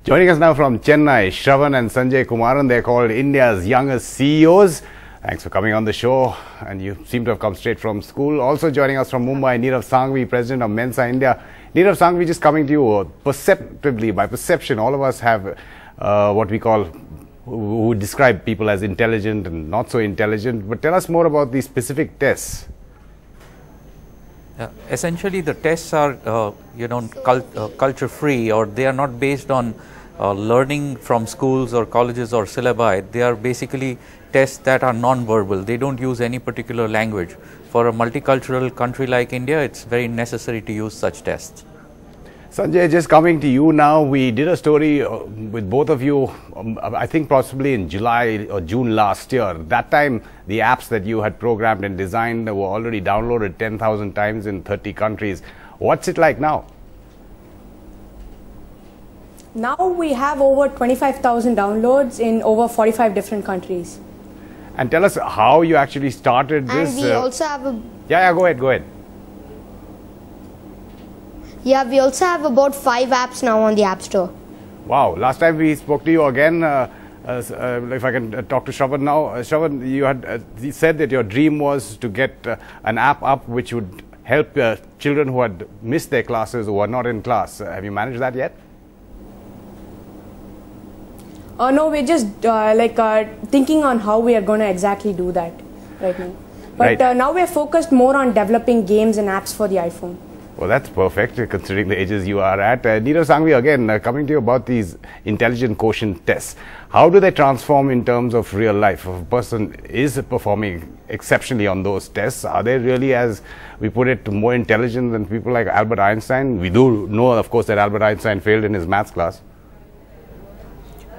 Joining us now from Chennai, Shravan and Sanjay Kumaran. They're called India's youngest CEOs. Thanks for coming on the show, and you seem to have come straight from school. Also joining us from Mumbai, Neerav Sanghvi, President of Mensa India. Neerav Sanghvi, just coming to you, perceptively, by perception, all of us have what we call, who describe people as intelligent and not so intelligent. But tell us more about these specific tests. Essentially, the tests are, culture free, or they are not based on learning from schools or colleges or syllabi. They are basically tests that are non-verbal. They don't use any particular language. For a multicultural country like India, it's very necessary to use such tests. Sanjay, just coming to you now, we did a story with both of you, I think possibly in July or June last year. That time, the apps that you had programmed and designed were already downloaded 10,000 times in 30 countries. What's it like now? Now we have over 25,000 downloads in over 45 different countries. And tell us how you actually started this. And we also have a... Yeah, go ahead. Yeah, we also have about 5 apps now on the App Store. Wow. Last time we spoke to you again, if I can talk to Shravan now. Shravan, you had said that your dream was to get an app up which would help children who had missed their classes or were not in class. Have you managed that yet? No, we're just thinking on how we are going to exactly do that right now. But now we're focused more on developing games and apps for the iPhone. Well, that's perfect, considering the ages you are at. Neerav Sanghvi, again, coming to you about these intelligent quotient tests. How do they transform in terms of real life? If a person is performing exceptionally on those tests, are they really, as we put it, more intelligent than people like Albert Einstein? We do know, of course, that Albert Einstein failed in his maths class.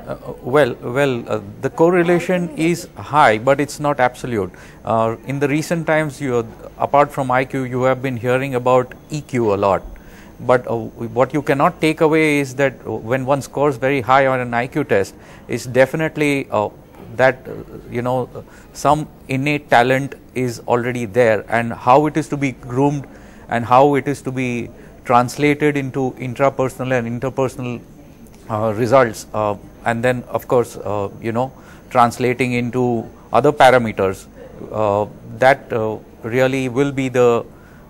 The correlation is high, but it's not absolute. In the recent times, apart from IQ, you have been hearing about EQ a lot. But what you cannot take away is that when one scores very high on an IQ test, it's definitely some innate talent is already there, and how it is to be groomed and how it is to be translated into intrapersonal and interpersonal results, and then of course translating into other parameters, that really will be the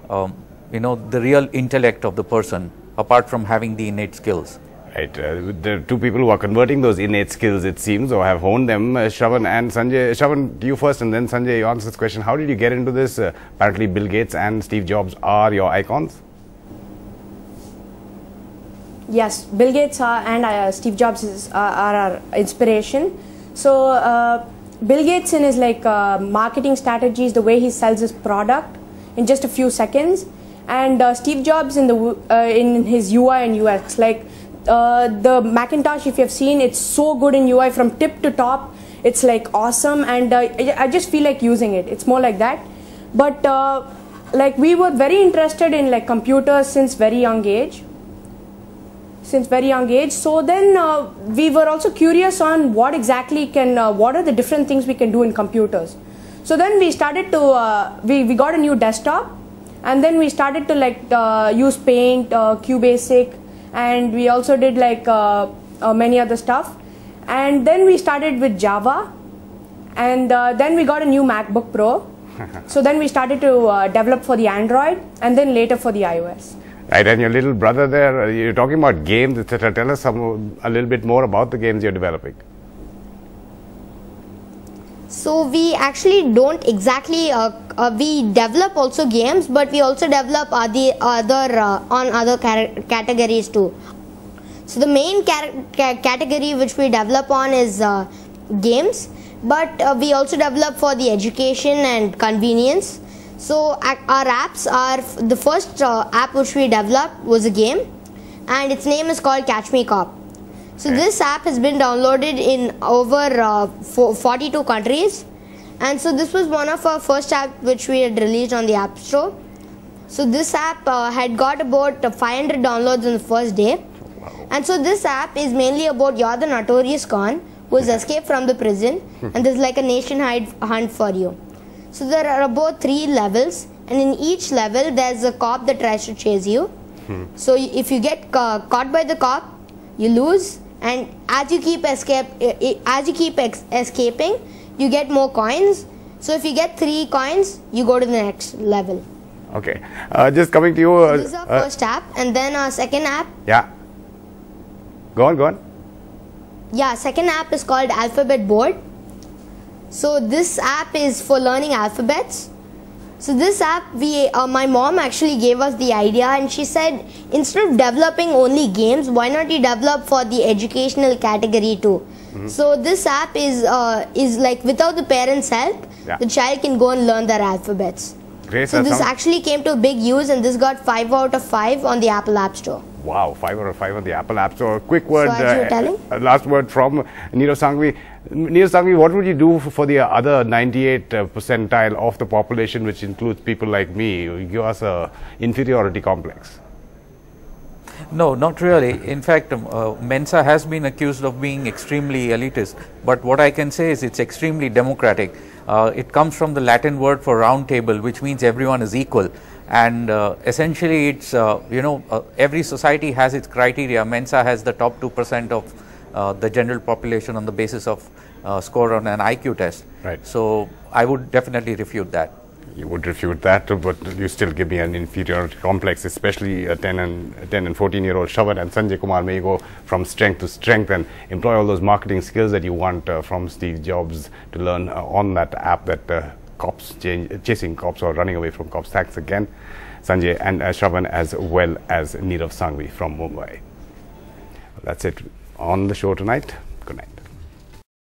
the real intellect of the person, apart from having the innate skills. Right. There are two people who are converting those innate skills, it seems, or have honed them, Shravan and Sanjay. Shravan, you first, and then Sanjay, you answer this question. How did you get into this? Apparently Bill Gates and Steve Jobs are your icons. Yes, Bill Gates and Steve Jobs are our inspiration. So Bill Gates, in his marketing strategies, the way he sells his product in just a few seconds, and Steve Jobs in his UI and UX. The Macintosh, if you have seen, it's so good in UI from tip to top. It's awesome, and I just feel like using it. It's more like that. But we were very interested in computers since very young age. So then we were also curious on what exactly what are the different things we can do in computers. So then we started to, we got a new desktop, and then we started to use Paint, QBasic, and we also did many other stuff. And then we started with Java, and then we got a new MacBook Pro. So then we started to develop for the Android, and then later for the iOS. Right, and your little brother there, you're talking about games, etc. Tell us a little bit more about the games you're developing. So we actually don't exactly, we develop also games, but we also develop other categories too. So the main category which we develop on is games, but we also develop for the education and convenience. So our apps are, the first app which we developed was a game, and its name is called Catch Me Cop. So this app has been downloaded in over 42 countries, and so this was one of our first apps which we had released on the App Store. So this app had got about 500 downloads on the first day. And so this app is mainly about you're the notorious con who has escaped from the prison, and there's a nationwide hunt for you. So there are about 3 levels, and in each level there's a cop that tries to chase you. So if you get caught by the cop, you lose, and as you keep escaping, you get more coins. So if you get 3 coins, you go to the next level. Okay, just coming to you. This is our first app, and then our second app. Yeah. Go on. Yeah, second app is called Alphabet Board. So this app is for learning alphabets. So this app, my mom actually gave us the idea, and she said, instead of developing only games, why not you develop for the educational category too? So this app is like without the parents' help, the child can go and learn their alphabets. Great. So this actually came to big use, and this got 5 out of 5 on the Apple App Store. Wow, 5 out of 5 on the Apple App Store. Quick word, So as you were telling? last word from Neerav Sanghvi. Neerav Sanghvi, what would you do for the other 98 percentile of the population, which includes people like me? You give us a inferiority complex. No, not really. In fact, Mensa has been accused of being extremely elitist, but what I can say is it's extremely democratic. It comes from the Latin word for round table, which means everyone is equal. And essentially, it's, every society has its criteria. Mensa has the top 2% of the general population on the basis of score on an IQ test. Right. So I would definitely refute that. You would refute that, but you still give me an inferiority complex, especially 10 and 14-year-old Shravan and Sanjay Kumar may go from strength to strength and employ all those marketing skills that you want from Steve Jobs to learn on that app that cops chasing cops or running away from cops. Thanks again, Sanjay and Shravan, as well as Neerav Sanghvi from Mumbai. That's it on the show tonight.